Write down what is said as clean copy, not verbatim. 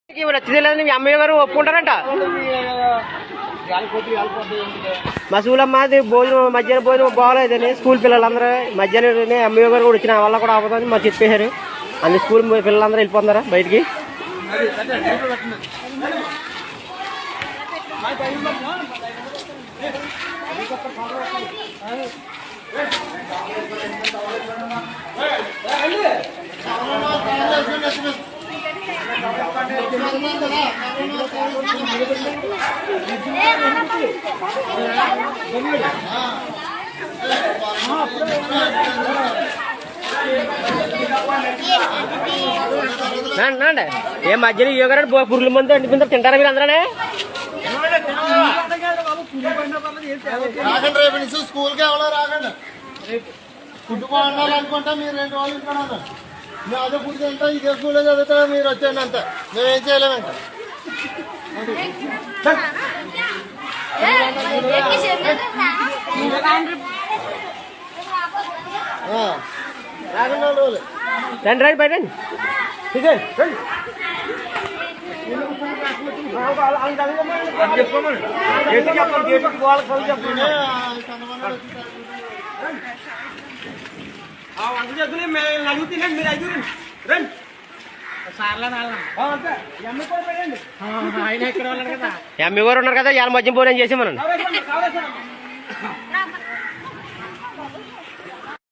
నచ్చలేదు మీ అమ్మయ్య గారు ఒప్పుకుంటారంట. మా స్కూలమ్మాది భోజనం మధ్యాహ్నం భోజనం బాగోలేదని స్కూల్ పిల్లలందరూ మధ్యాహ్నం అమ్మయ్య గారు కూడా వచ్చిన వల్ల కూడా అవ్వదని మాకు చెప్పేశారు. అన్ని స్కూల్ పిల్లలందరూ వెళ్ళిపోతున్నారా బయటికి. ఏ మధ్యలో యోగారు పురుగుల మందు అంటిపోతారు తింటారా మీరు అందరనే. రాకండి రేపు నుంచి స్కూల్కి ఎవరో రాకండి. ఫుడ్ బాగుండాలనుకుంటా మీరు 2 రోజులు ఇక్కడ మేము అదే ఫుడ్ తింటా ఇదే స్కూల్లో చదువుతా మీరు వచ్చేయండి అంత మేమేం చేయలేమంట. రాకండి 2 రోజులు రండి రండి బయటండి. ఎమ్మె గారు ఉన్నారు కదా ఇవాళ మధ్య భోజనం చేసి మనం